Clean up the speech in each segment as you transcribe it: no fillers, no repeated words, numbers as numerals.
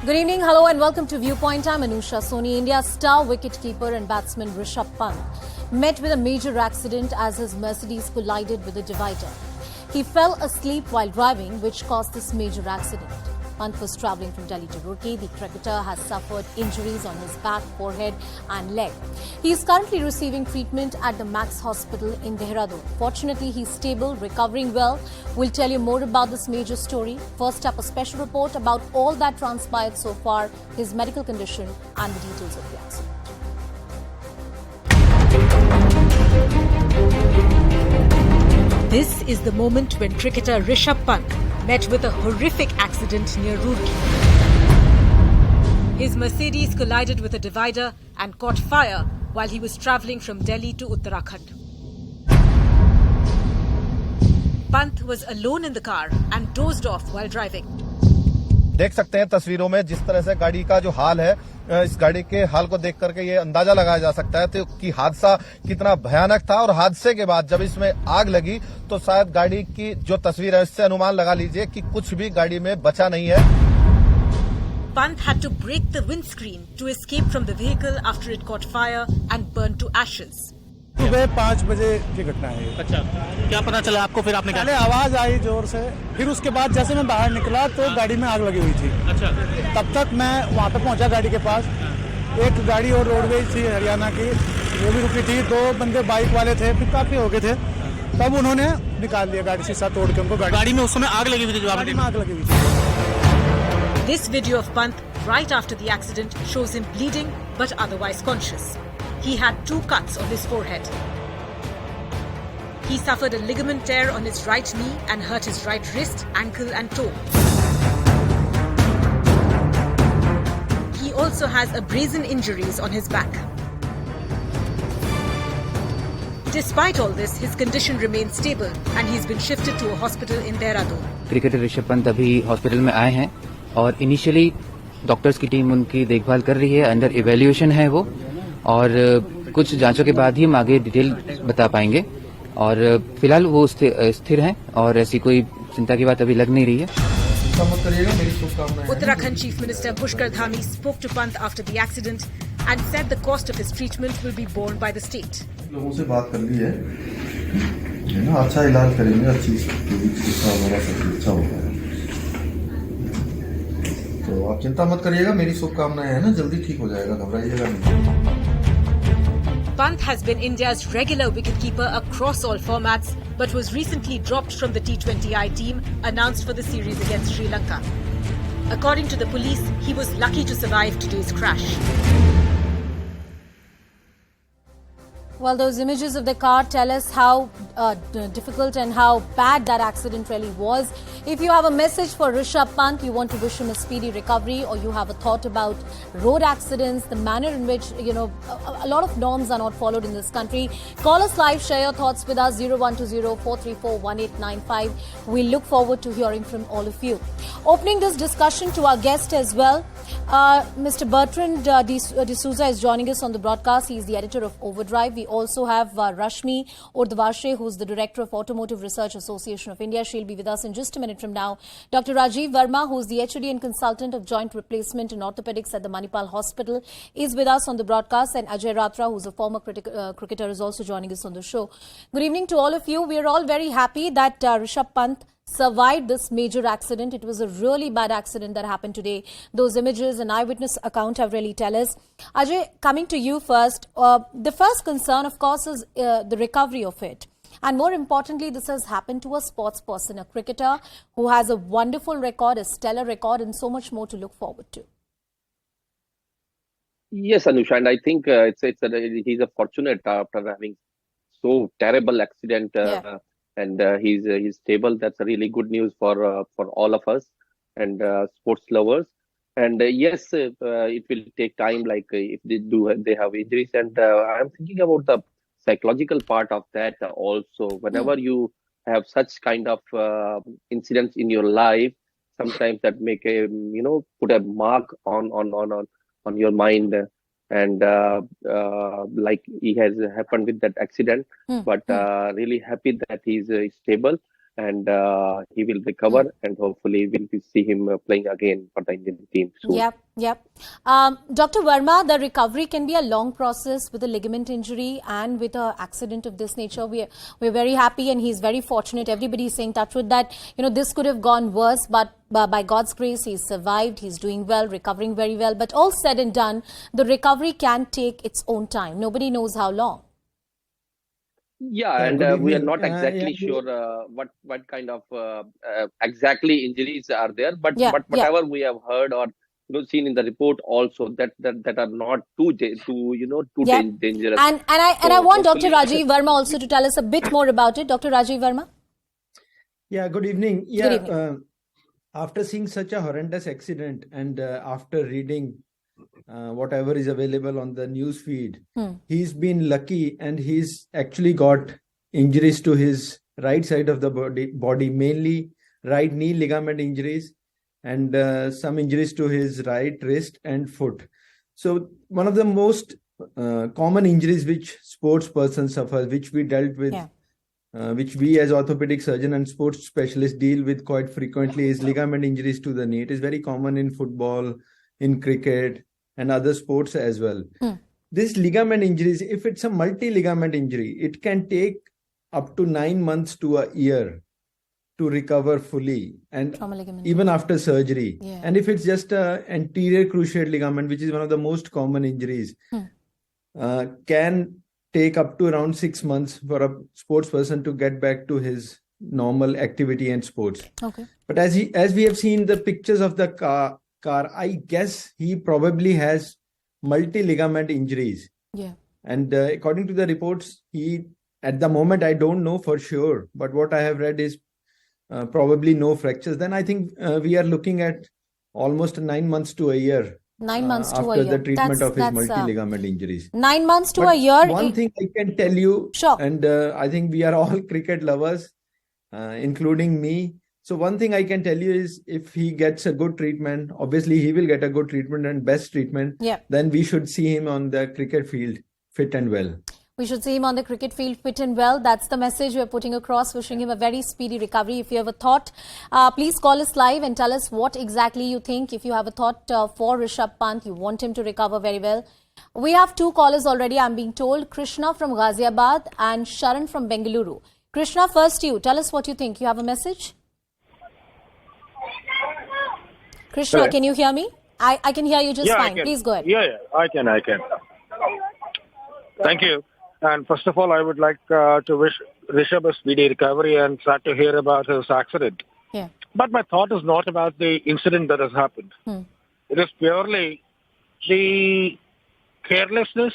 Good evening, hello and welcome to Viewpoint. I'm Anusha Soni. India's star wicketkeeper and batsman Rishabh Pant met with a major accident as his Mercedes collided with a divider. He fell asleep while driving, which caused this major accident. Pant was travelling from Delhi to Roorkee. The cricketer has suffered injuries on his back, forehead and leg. He is currently receiving treatment at the Max Hospital in Dehradun. Fortunately, he is stable, recovering well. We'll tell you more about this major story. First up, a special report about all that transpired so far, his medical condition and the details of the accident. This is the moment when cricketer Rishabh Pant met with a horrific accident near Roorkee. His Mercedes collided with a divider and caught fire while he was travelling from Delhi to Uttarakhand. Pant was alone in the car and dozed off while driving. देख सकते हैं तस्वीरों में जिस तरह से गाड़ी का जो हाल है, इस गाड़ी के हाल को देख करके ये अंदाजा लगाया जा सकता है कि हादसा कितना भयानक था। और हादसे के बाद जब इसमें आग लगी तो शायद गाड़ी की जो तस्वीर है इससे अनुमान लगा लीजिए कि कुछ भी गाड़ी में बचा नहीं है। Pant had to break the windscreen to escape from the vehicle after it caught fire and burned to ashes. सुबह 5 बजे की घटना है। अच्छा, क्या पता चला आपको? फिर आपने पहले आवाज आई जोर से, फिर उसके बाद जैसे मैं बाहर निकला तो गाड़ी में आग लगी हुई थी। अच्छा, तब तक मैं वहाँ पे पहुँचा गाड़ी के पास। एक गाड़ी और रोडवेज थी हरियाणा की, वो भी रुकी थी। 2 बंदे बाइक वाले थे, फिर काफी हो गए थे। तब उन्होंने निकाल लिया गाड़ी शीशा तोड़ के उनको। गाड़ी में उस समय आग लगी हुई थी, गाड़ी में आग लगी हुई थी। This video of Pant right after the accident shows him bleeding but otherwise conscious. He had 2 cuts on his forehead. He suffered a ligament tear on his right knee and hurt his right wrist, ankle and toe. He also has brazen injuries on his back. Despite all this, his condition remains stable and he's been shifted to a hospital in Dehradun. Cricketer Rishabh Pant अभी hospital में आए हैं और initially doctors की team उनकी देखभाल कर रही है। अंडर इवैल्यूएशन है वो, और कुछ जांचों के बाद ही हम आगे डिटेल बता पाएंगे। और फिलहाल वो स्थिर हैं और ऐसी कोई चिंता की बात अभी लग नहीं रही है। Uttarakhand Chief Minister Pushkar Dhami spoke to Pant after the accident and said the cost of his treatment will be borne by the state. लोगों से बात कर ली है ना, अच्छा इलाज करेंगे, अच्छी चिकित्सा वगैरह सब अच्छा होगा। तो आप चिंता मत करिएगा, मेरी शुभकामनाएं हैं ना, जल्दी ठीक हो जाएगा, घबराइएगा नहीं। Pant has been India's regular wicketkeeper across all formats, but was recently dropped from the T20I team announced for the series against Sri Lanka. According to the police, he was lucky to survive today's crash. Well, those images of the car tell us how difficult and how bad that accident really was. If you have a message for Rishabh Pant, you want to wish him a speedy recovery, or you have a thought about road accidents, the manner in which, a lot of norms are not followed in this country, call us live, share your thoughts with us, 0120-434-1895. We look forward to hearing from all of you. Opening this discussion to our guest as well, Mr. Bertrand D'Souza is joining us on the broadcast. He is the editor of Overdrive. We also have Rashmi Urdhvashe, who's the director of Automotive Research Association of India. She'll be with us in just a minute from now. Dr. Rajiv Verma, who's the HOD and consultant of joint replacement and orthopedics at the Manipal Hospital, is with us on the broadcast. And Ajay Ratra, who's a former cricketer, is also joining us on the show. Good evening to all of you. We're all very happy that Rishabh Pant survived this major accident. It was a really bad accident that happened today. Those images and eyewitness account have really tell us. Ajay, coming to you first, the first concern, of course, is the recovery of it. And more importantly, this has happened to a sports person, a cricketer who has a wonderful record, a stellar record, and so much more to look forward to. Yes, Anusha, and I think he's a fortunate after having so terrible accident. And he's stable. That's a really good news for all of us and sports lovers. And yes, it will take time. Like if they have injuries, and I'm thinking about the psychological part of that also. Whenever you have such kind of incidents in your life, sometimes that make put a mark on your mind. And like he has happened with that accident, but really happy that he's stable. and he will recover, and hopefully we'll see him playing again for the Indian team soon. Yep. Dr. Verma, the recovery can be a long process with a ligament injury and with an accident of this nature. We're very happy, and he's very fortunate. Everybody is saying, touchwood, that this could have gone worse, but by God's grace, he's survived. He's doing well, recovering very well. But all said and done, the recovery can take its own time. Nobody knows how long. Yeah, and we are not exactly sure what kind of exactly injuries are there, but whatever we have heard or seen in the report also that are not too dangerous. And I want Dr. Rajiv Verma also to tell us a bit more about it. Dr. Rajiv Verma. Yeah, good evening. Yeah, good evening. After seeing such a horrendous accident and after reading whatever is available on the news feed, he's been lucky, and he's actually got injuries to his right side of the body, mainly right knee ligament injuries, and some injuries to his right wrist and foot. So one of the most common injuries which sports person suffers, which we dealt with, which we as orthopedic surgeon and sports specialists deal with quite frequently, is ligament injuries to the knee. It is very common in football, in cricket, and other sports as well. This ligament injuries, if it's a multi-ligament injury, it can take up to 9 months to a year to recover fully, and even after surgery. And if it's just an anterior cruciate ligament, which is one of the most common injuries, can take up to around 6 months for a sports person to get back to his normal activity and sports. But as we have seen the pictures of the car, I guess he probably has multi-ligament injuries. And according to the reports, he, at the moment, I don't know for sure, but what I have read is probably no fractures. Then I think we are looking at almost 9 months to a year. 9 months to a after year. the treatment of his multi-ligament injuries. 9 months to a year. One thing I can tell you, and I think we are all cricket lovers, including me. So one thing I can tell you is, if he gets a good treatment, obviously he will get a good treatment and best treatment, then we should see him on the cricket field fit and well. We should see him on the cricket field fit and well. That's the message we're putting across, wishing him a very speedy recovery. If you have a thought, please call us live and tell us what exactly you think. If you have a thought for Rishabh Pant, you want him to recover very well. We have 2 callers already, I'm being told. Krishna from Ghaziabad and Sharan from Bengaluru. Krishna, first you. Tell us what you think. You have a message? Krishna, Hello. Can you hear me? I can hear you just fine. Please go ahead. Yeah, I can. Thank you. And first of all, I would like to wish Rishabh a speedy recovery, and sad to hear about his accident. But my thought is not about the incident that has happened. It is purely the carelessness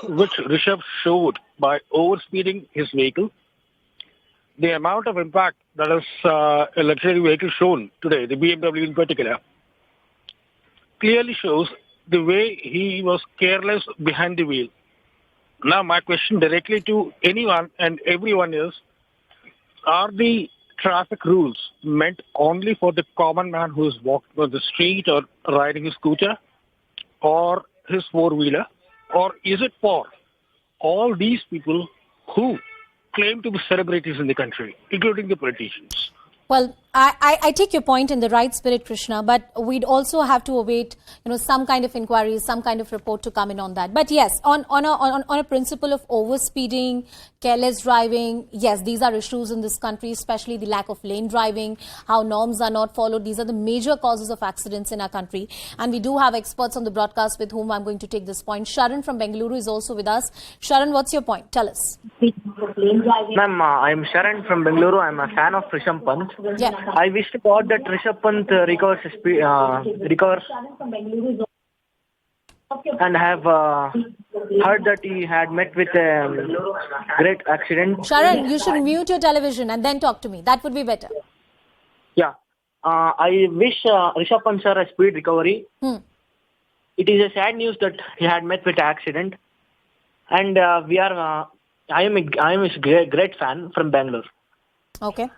which Rishabh showed by overspeeding his vehicle. The amount of impact that is a luxury vehicle shown today, the BMW in particular, clearly shows the way he was careless behind the wheel. Now, my question directly to anyone and everyone is, are the traffic rules meant only for the common man who is walking on the street or riding his scooter or his four-wheeler? Or is it for all these people who claim to be celebrities in the country, including the politicians? Well, I take your point in the right spirit, Krishna, but we'd also have to await, some kind of inquiry, some kind of report to come in on that. But yes, on a principle of overspeeding, careless driving, yes, these are issues in this country, especially the lack of lane driving, how norms are not followed. These are the major causes of accidents in our country. And we do have experts on the broadcast with whom I'm going to take this point. Sharan from Bengaluru is also with us. Sharan, what's your point? Tell us. Ma'am, I'm Sharan from Bengaluru. I'm a fan of Rishabh Pant. I wish to God that Rishabh Pant recovers and have heard that he had met with a great accident. Sharan, you should mute your television and then talk to me. That would be better. Yeah. I wish Rishabh Pant sir a speed recovery. It is a sad news that he had met with an accident. And I am his great fan from Bangalore. Okay.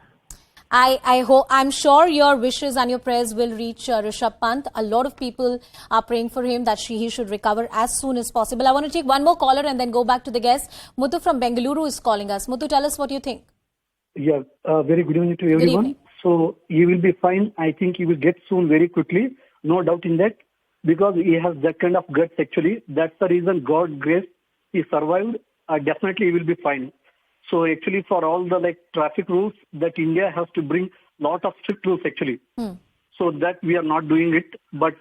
I'm sure your wishes and your prayers will reach Rishabh Pant. A lot of people are praying for him that he should recover as soon as possible. I want to take one more caller and then go back to the guest. Muthu from Bengaluru is calling us. Muthu, tell us what you think. Yeah, very good evening to Good everyone. evening. So he will be fine. I think he will get soon very quickly. No doubt in that. Because he has that kind of guts actually. That's the reason God grace he survived. Definitely he will be fine. So actually for all the traffic rules that India has to bring lot of strict rules actually. So that we are not doing it. But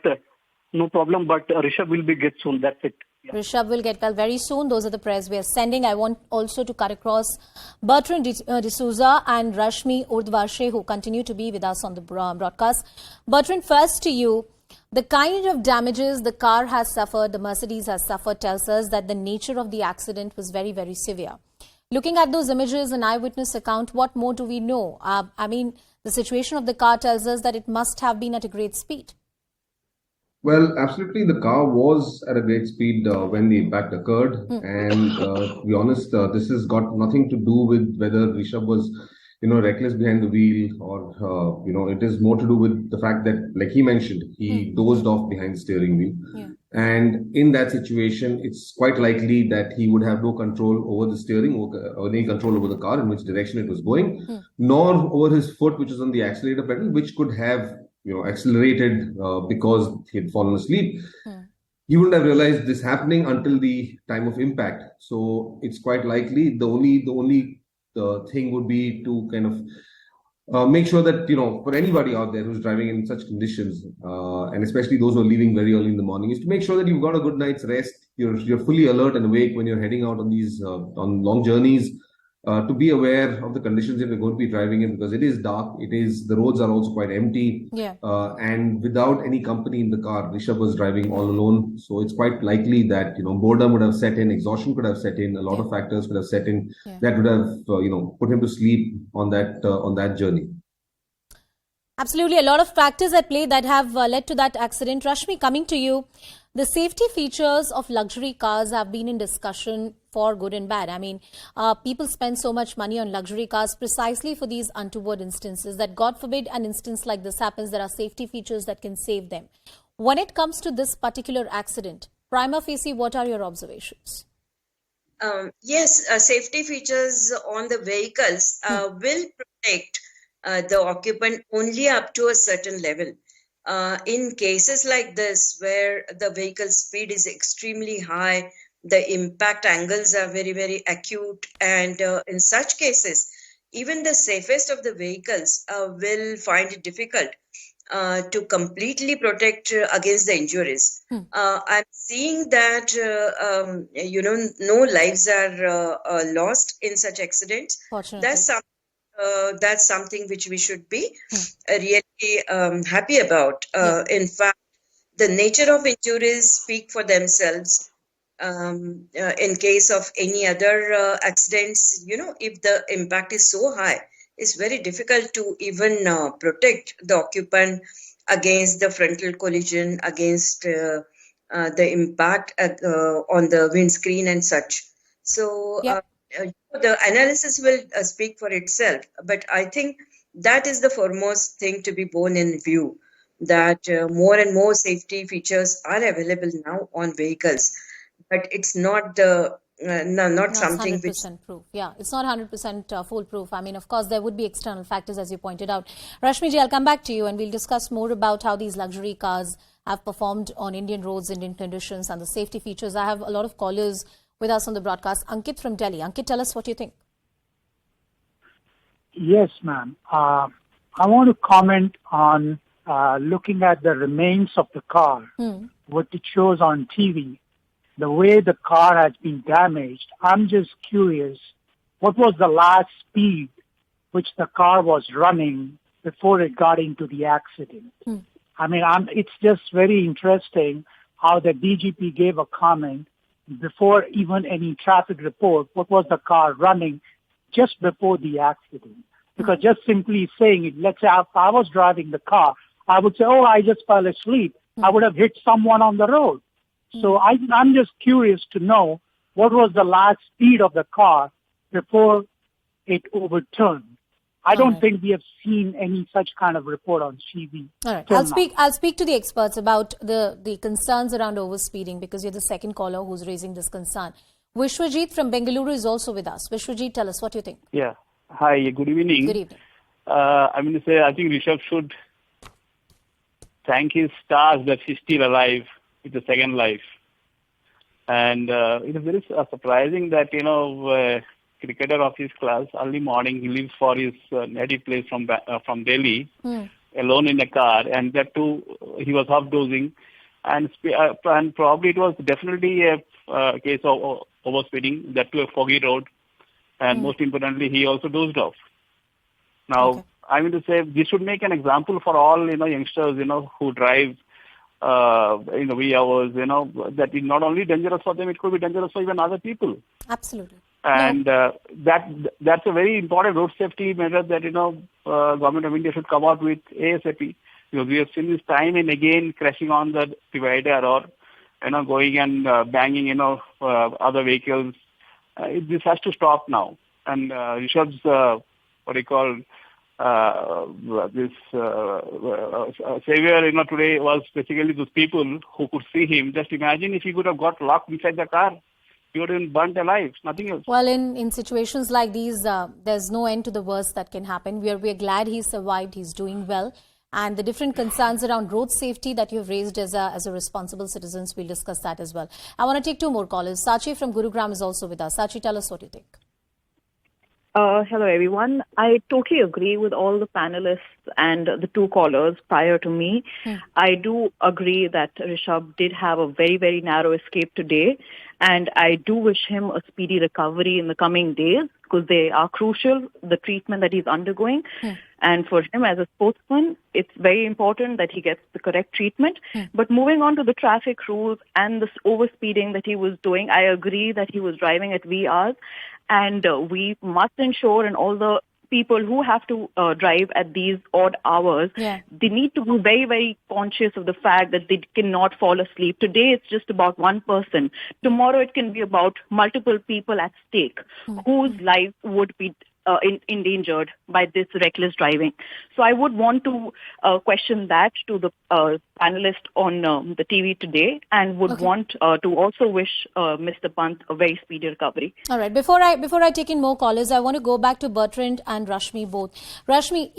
no problem. But Rishabh will be get soon. That's it. Yeah. Rishabh will get well very soon. Those are the prayers we are sending. I want also to cut across Bertrand D'Souza and Rashmi Urdhvashe, who continue to be with us on the broadcast. Bertrand, first to you. The kind of damages the car has suffered, the Mercedes has suffered, tells us that the nature of the accident was very, very severe. Looking at those images and eyewitness account, what more do we know? The situation of the car tells us that it must have been at a great speed. Well, absolutely. The car was at a great speed when the impact occurred. And to be honest, this has got nothing to do with whether Rishabh was, reckless behind the wheel or, it is more to do with the fact that, like he mentioned, he dozed off behind the steering wheel. Yeah. And in that situation, it's quite likely that he would have no control over the steering or any control over the car in which direction it was going, nor over his foot, which is on the accelerator pedal, which could have accelerated because he had fallen asleep. He wouldn't have realized this happening until the time of impact. So it's quite likely the only thing would be to kind of make sure that, for anybody out there who's driving in such conditions, and especially those who are leaving very early in the morning, is to make sure that you've got a good night's rest. You're fully alert and awake when you're heading out on these on long journeys. To be aware of the conditions that we're going to be driving in, because it is dark, the roads are also quite empty. Yeah. And without any company in the car, Rishabh was driving all alone. So it's quite likely that, boredom would have set in, exhaustion could have set in, a lot of factors could have set in that would have, put him to sleep on that journey. Absolutely. A lot of factors at play that have led to that accident. Rashmi, coming to you, the safety features of luxury cars have been in discussion for good and bad. People spend so much money on luxury cars precisely for these untoward instances that, God forbid, an instance like this happens, there are safety features that can save them. When it comes to this particular accident, prima facie, what are your observations? Yes, safety features on the vehicles will protect the occupant only up to a certain level. In cases like this, where the vehicle speed is extremely high, the impact angles are very, very acute, and in such cases, even the safest of the vehicles will find it difficult to completely protect against the injuries. I'm seeing that, no lives are lost in such accidents. That's something which we should be really happy about. In fact, the nature of injuries speak for themselves. In case of any other accidents, if the impact is so high, it's very difficult to even protect the occupant against the frontal collision, against the impact on the windscreen and such. So the analysis will speak for itself. But I think that is the foremost thing to be borne in view, that more and more safety features are available now on vehicles. But it's not something 100% which... proof. Yeah, it's not 100% foolproof. Of course, there would be external factors, as you pointed out. Rashmi ji, I'll come back to you and we'll discuss more about how these luxury cars have performed on Indian roads, Indian conditions, and the safety features. I have a lot of callers with us on the broadcast. Ankit from Delhi. Ankit, tell us what you think. Yes, ma'am. I want to comment on looking at the remains of the car, what it shows on TV. The way the car has been damaged, I'm just curious, what was the last speed which the car was running before it got into the accident? It's just very interesting how the DGP gave a comment before even any traffic report, what was the car running just before the accident? Because just simply saying it, let's say if I was driving the car, I would say, I just fell asleep. I would have hit someone on the road. So I'm just curious to know what was the last speed of the car before it overturned. I don't think we have seen any such kind of report on TV. All right. I'll speak to the experts about the concerns around overspeeding, because you're the second caller who's raising this concern. Vishwajit from Bengaluru is also with us. Vishwajit, tell us what you think. Yeah. Hi, good evening. Good evening. I mean to say, I think Rishabh should thank his stars that he's still alive with a second life. And it is very surprising that, cricketer of his class, early morning, he leaves for his native place from Delhi, alone in a car, and that too, he was half dozing. And probably it was definitely a case of overspeeding, that too a foggy road. And most importantly, he also dozed off. Now, I mean to say, this should make an example for all, youngsters, who drive in the wee hours, that is not only dangerous for them, it could be dangerous for even other people. Absolutely. And that's a very important road safety measure that, Government of India should come out with ASAP. Because we have seen this time and again crashing on the divider or, going and banging, other vehicles. This has to stop now. And Rishabh's, this savior, today was basically those people who could see him. Just imagine if he could have got locked inside the car. He would have been burnt alive, nothing else. Well, in situations like these, there's no end to the worst that can happen. We're glad he survived. He's doing well. And the different concerns around road safety that you've raised as a responsible citizens, we'll discuss that as well. I want to take two more callers. Sachi from Gurugram is also with us. Sachi, tell us what you think. Hello, everyone. I totally agree with all the panelists and the two callers prior to me. I do agree that Rishabh did have a very, very narrow escape today. And I do wish him a speedy recovery in the coming days because they are crucial, the treatment that he's undergoing. And for him as a sportsman, it's very important that he gets the correct treatment. But moving on to the traffic rules and this overspeeding that he was doing, I agree that he was driving at wee hours. And we must ensure, and all the people who have to drive at these odd hours, they need to be very, very conscious of the fact that they cannot fall asleep. Today, it's just about one person. Tomorrow, it can be about multiple people at stake whose lives would be endangered by this reckless driving. So I would want to question that to the panelist on the TV today, and would want to also wish Mr. Pant a very speedy recovery. All right. Before I take in more callers, I want to go back to Bertrand and Rashmi both. Rashmi,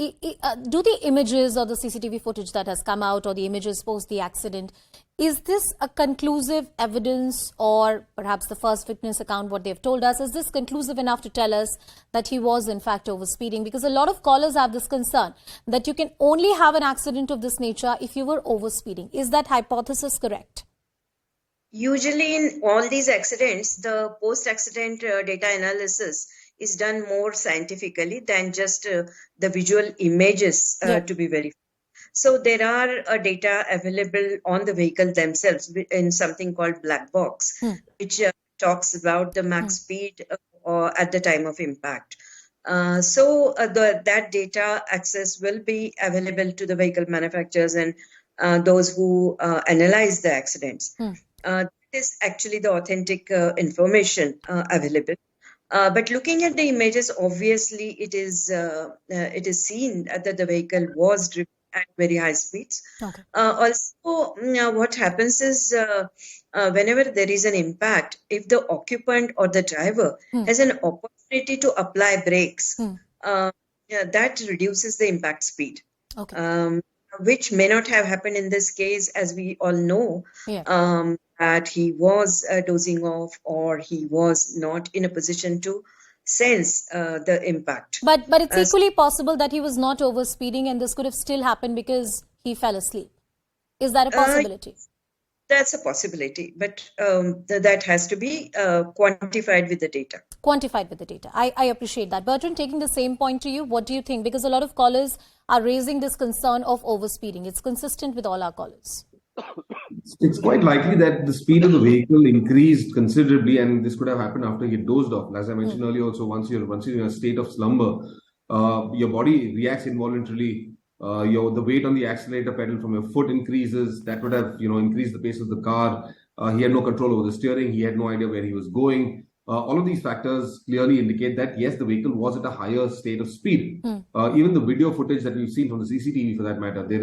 do the images or the CCTV footage that has come out or the images post the accident, is this a conclusive evidence, or perhaps the first witness account, what they've told us, is this conclusive enough to tell us that he was in fact overspeeding? Because a lot of callers have this concern that you can only have an accident of this nature if you were overspeeding. Is that hypothesis correct? Usually in all these accidents, the post-accident data analysis is done more scientifically than just the visual images to be verified. So there are data available on the vehicle themselves in something called black box, which talks about the max speed at the time of impact. So that data access will be available to the vehicle manufacturers and those who analyze the accidents. That is actually the authentic information available. But looking at the images, obviously it is seen that the vehicle was driven at very high speeds. Also, what happens is whenever there is an impact, if the occupant or the driver has an opportunity to apply brakes, that reduces the impact speed, which may not have happened in this case, as we all know, that he was dozing off or he was not in a position to sense the impact. But it's equally possible that he was not overspeeding and this could have still happened because he fell asleep. Is that a possibility? That's a possibility, but that has to be quantified with the data. Quantified with the data. I appreciate that. Bertrand, taking the same point to you, what do you think? Because a lot of callers are raising this concern of overspeeding. It's consistent with all our callers. It's quite likely that the speed of the vehicle increased considerably, and this could have happened after he dozed off. As I mentioned earlier, also once you're in a state of slumber, your body reacts involuntarily. The weight on the accelerator pedal from your foot increases. That would have increased the pace of the car. He had no control over the steering. He had no idea where he was going. All of these factors clearly indicate that, yes, the vehicle was at a higher state of speed. Even the video footage that we've seen from the CCTV, for that matter, there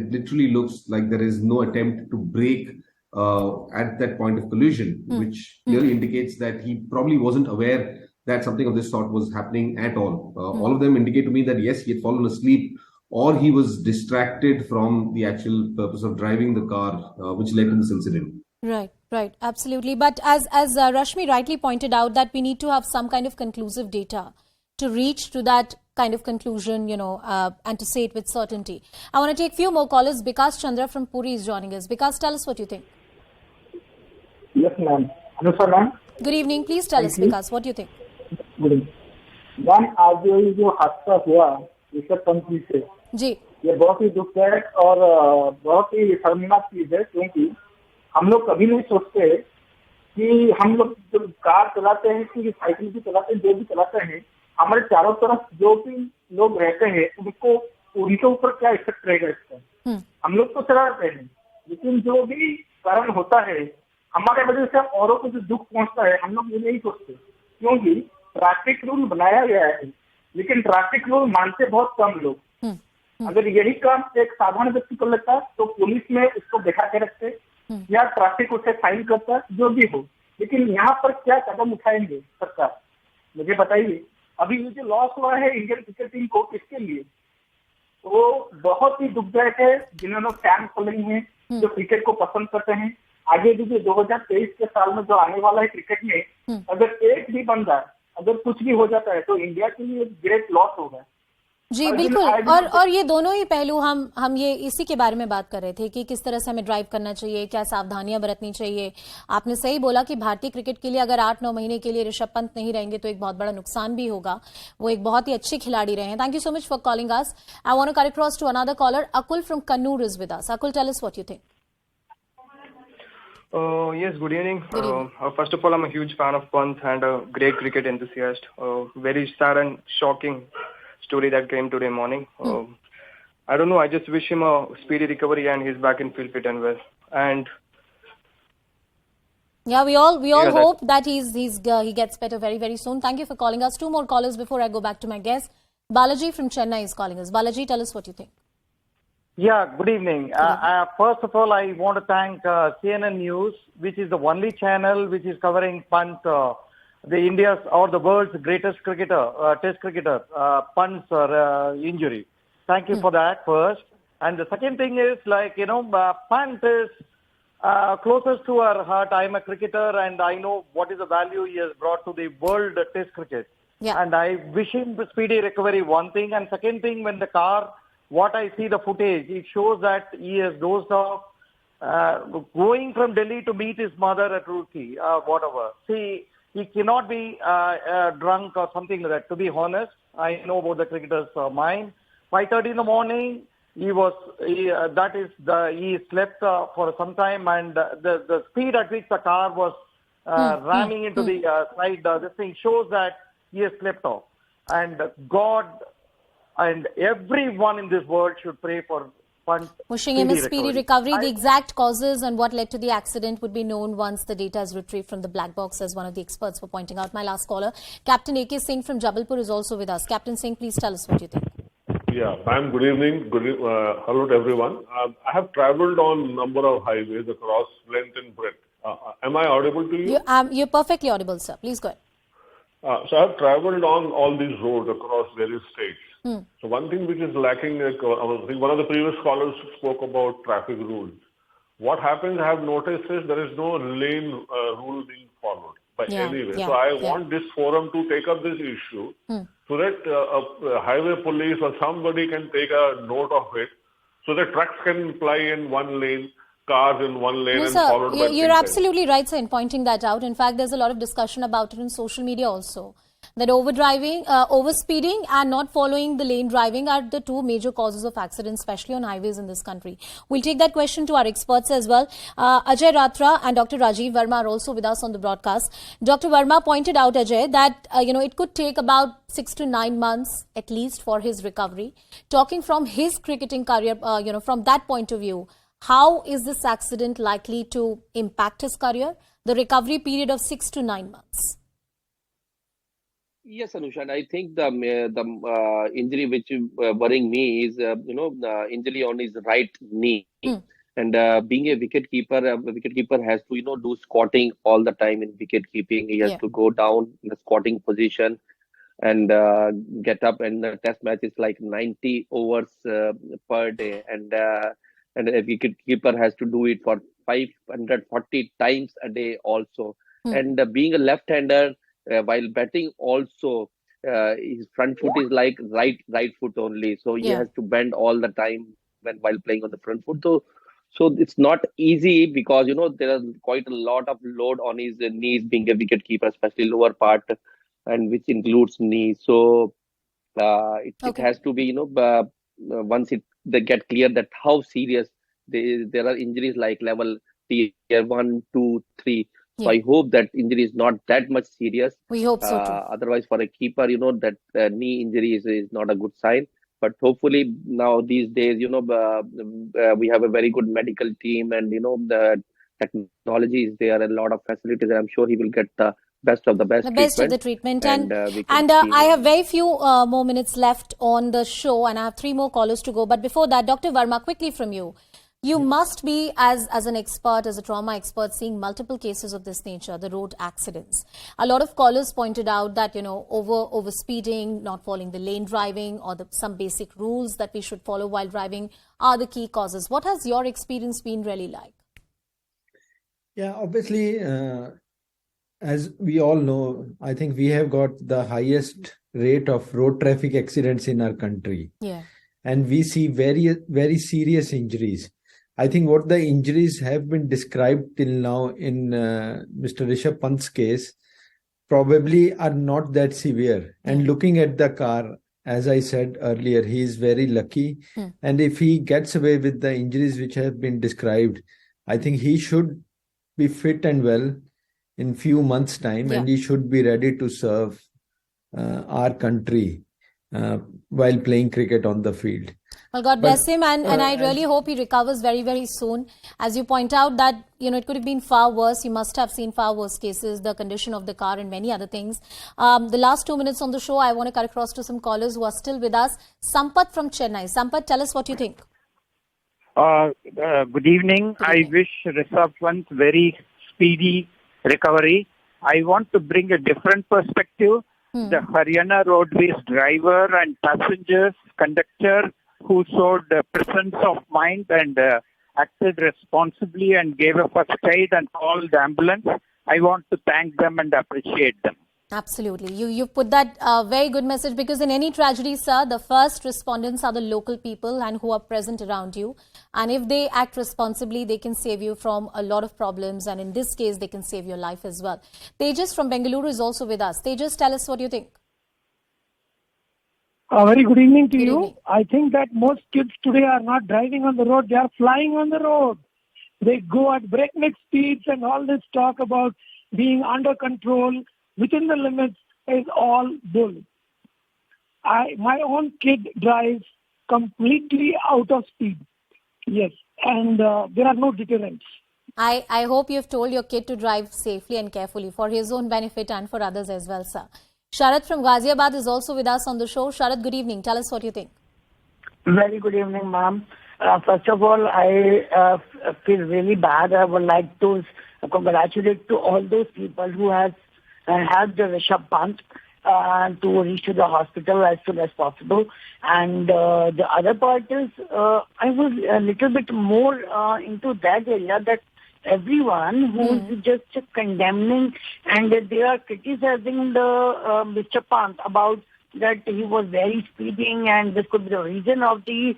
literally looks like there is no attempt to brake at that point of collision, which clearly indicates that he probably wasn't aware that something of this sort was happening at all. All of them indicate to me that yes, he had fallen asleep or he was distracted from the actual purpose of driving the car, which led to this incident. Right, absolutely. But as Rashmi rightly pointed out, that we need to have some kind of conclusive data to reach to that kind of conclusion, and to say it with certainty. I want to take a few more callers. Vikas Chandra from Puri is joining us. Vikas, tell us what you think. Yes, ma'am. Hello, sir, ma'am. Good evening. Please tell us, Vikas, what do you think? Good evening ma'am. आज ये जो हादसा हुआ ऋषभ पंत जी से, जी, ये बहुत ही दुखदायक और बहुत ही शर्मनाक चीज है, क्योंकि हम लोग कभी नहीं सोचते कि हम लोग जब कार चलाते हैं कि साइकिल भी चलाते हैं, जो भी चलाते हैं, हमारे चारों तरफ जो भी लोग रहते हैं उनको उनके ऊपर क्या इफेक्ट रहेगा इसका। हम लोग तो चलाते हैं, लेकिन जो भी कारण होता है हमारे वजह से औरों को जो दुख पहुंचता है, हम लोग ये नहीं सोचते, क्योंकि ट्रैफिक रूल बनाया गया है, लेकिन ट्रैफिक रूल मानते बहुत कम लोग। अगर यही काम एक साधारण व्यक्ति कर लेता तो पुलिस में उसको बैठा के रखते या ट्रैफिक उसे फाइन करता, जो भी हो, लेकिन यहाँ पर क्या कदम उठाएंगे सरकार, मुझे बताइए। अभी ये जो लॉस हुआ है इंडियन क्रिकेट टीम को, किसके लिए? वो बहुत ही दुखदायक है जिन्होंने फैन फॉलोइंग है, जो क्रिकेट को पसंद करते हैं। आगे भी जो 2023 के साल में जो आने वाला है क्रिकेट में, अगर एक भी बंदा अगर कुछ भी हो जाता है तो इंडिया के लिए ग्रेट लॉस होगा। जी बिल्कुल। और ये दोनों ही पहलू हम ये इसी के बारे में बात कर रहे थे कि किस तरह से हमें ड्राइव करना चाहिए, क्या सावधानियां बरतनी चाहिए। आपने सही बोला कि भारतीय क्रिकेट के लिए अगर 8-9 महीने के लिए ऋषभ पंत नहीं रहेंगे तो एक बहुत बड़ा नुकसान भी होगा। वो एक बहुत ही अच्छे खिलाड़ी रहे हैं। Thank you so much for calling us. I want to cut across to another caller. Akul from Kannur is with us. Akul, tell us what you think. Yes, good evening. First of all, I'm a huge fan of Pant and a great cricket enthusiast. Very sad and shocking story that came today morning. I don't know. I just wish him a speedy recovery and he's back in field fit and well. And yeah, we all hope that he gets better very, very soon. Thank you for calling us. Two more callers before I go back to my guest. Balaji from Chennai is calling us. Balaji, tell us what you think. Yeah, good evening. First of all, I want to thank CNN News, which is the only channel which is covering Pant, the India's or the world's greatest cricketer, test cricketer, Pant's injury. Thank you for that first. And the second thing is, Pant is closest to our heart. I'm a cricketer and I know what is the value he has brought to the world test cricket. Yeah. And I wish him speedy recovery, one thing. And second thing, when the car, what I see the footage, it shows that he has dozed off, going from Delhi to meet his mother at Roorkee, whatever. See, he cannot be drunk or something like that. To be honest, I know about the cricketer's mind. 5:30 in the morning, he slept for some time, and the speed at which the car was ramming into the side, this thing shows that he has slept off. And God and everyone in this world should pray for Pant. Wishing him a speedy recovery. The exact causes and what led to the accident would be known once the data is retrieved from the black box, as one of the experts were pointing out. My last caller, Captain A.K. Singh from Jabalpur, is also with us. Captain Singh, please tell us what you think. Yeah, ma'am, good evening. Hello to everyone. I have travelled on number of highways across length and breadth. Am I audible to you? You're perfectly audible, sir. Please go ahead. So I have travelled on all these roads across various states. So one thing which is lacking, I think one of the previous callers spoke about traffic rules. What happens, I have noticed, is there is no lane rule being followed by any way. So I want this forum to take up this issue so that highway police or somebody can take a note of it, so that trucks can ply in one lane, cars in one lane, and followed by you're absolutely right, sir, in pointing that out. In fact, there's a lot of discussion about it in social media also. That overdriving, overspeeding and not following the lane driving are the two major causes of accidents, especially on highways in this country. We'll take that question to our experts as well. Ajay Ratra and Dr. Rajiv Verma are also with us on the broadcast. Dr. Verma pointed out, Ajay, that it could take about 6 to 9 months at least for his recovery. Talking from his cricketing career, from that point of view, how is this accident likely to impact his career? The recovery period of 6 to 9 months. Yes, Anusha, I think the injury which worrying me is the injury on his right knee. And being a wicket keeper has to do squatting all the time in wicket keeping. He has to go down in the squatting position and get up. And the test match is like 90 overs per day, and a wicket keeper has to do it for 540 times a day also. And being a left-hander, while batting also, his front foot is like right foot only, so he has to bend all the time while playing on the front foot. So it's not easy, because there is quite a lot of load on his knees, being a wicket keeper, especially lower part, and which includes knees. So it has to be, once they get clear that how serious there are injuries like level tier 1, 2, 3. So I hope that injury is not that much serious. We hope so too. Otherwise, for a keeper, that knee injury is not a good sign. But hopefully now these days, we have a very good medical team, and the technology is there, a lot of facilities, and I'm sure he will get the best of the best. The best of the treatment. And I have very few more minutes left on the show, and I have 3 more callers to go. But before that, Dr. Verma, quickly from you. You must be, as an expert, as a trauma expert, seeing multiple cases of this nature, the road accidents. A lot of callers pointed out that, over speeding, not following the lane driving, or some basic rules that we should follow while driving are the key causes. What has your experience been really like? Yeah, obviously, as we all know, I think we have got the highest rate of road traffic accidents in our country. Yeah. And we see very, very serious injuries. I think what the injuries have been described till now in Mr. Rishabh Pant's case probably are not that severe. And looking at the car, as I said earlier, he is very lucky. And if he gets away with the injuries which have been described, I think he should be fit and well in few months' time, and he should be ready to serve our country while playing cricket on the field. Well, God bless him, and I really hope he recovers very, very soon. As you point out that, it could have been far worse. You must have seen far worse cases, the condition of the car and many other things. The last 2 minutes on the show, I want to cut across to some callers who are still with us. Sampath from Chennai. Sampath, tell us what you think. Good evening. I wish Rishabh Pant very speedy recovery. I want to bring a different perspective. The Haryana Roadways driver and passengers, conductor who showed presence of mind and acted responsibly and gave a first aid and called the ambulance. I want to thank them and appreciate them. Absolutely. You put that very good message, because in any tragedy, sir, the first respondents are the local people and who are present around you. And if they act responsibly, they can save you from a lot of problems. And in this case, they can save your life as well. Tejas from Bengaluru is also with us. Tejas, tell us what you think. Very good evening to you. I think that most kids today are not driving on the road. They are flying on the road. They go at breakneck speeds, and all this talk about being under control, within the limits, is all bull. My own kid drives completely out of speed. Yes. And there are no deterrents. I hope you've told your kid to drive safely and carefully for his own benefit and for others as well, sir. Sharad from Ghaziabad is also with us on the show. Sharad, good evening. Tell us what you think. Very good evening, ma'am. First of all, I feel really bad. I would like to congratulate to all those people who have helped Rishabh Pant to reach to the hospital as soon as possible. And the other part is, I was a little bit more into that area, that everyone who's just condemning and they are criticizing the Mr. Pant about that he was very speeding and this could be the reason of the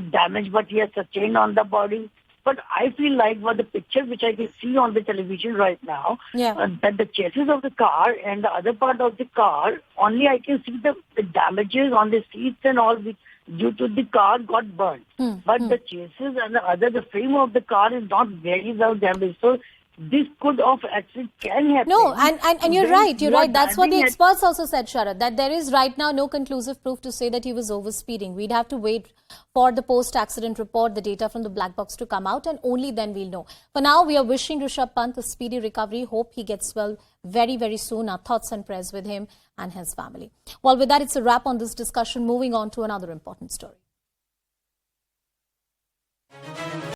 damage what he has sustained on the body. But I feel like what the picture which I can see on the television right now, that the chassis of the car and the other part of the car, only I can see the damages on the seats and all which due to the car got burned. But the chassis and the frame of the car is not very well damaged. So this could have actually can happen. No, and you're right. You're right. That's what the experts also said, Sharad, that there is right now no conclusive proof to say that he was overspeeding. We'd have to wait for the post-accident report, the data from the black box to come out, and only then we'll know. For now, we are wishing Rishabh Pant a speedy recovery. Hope he gets well very, very soon. Our thoughts and prayers with him and his family. Well, with that, it's a wrap on this discussion. Moving on to another important story.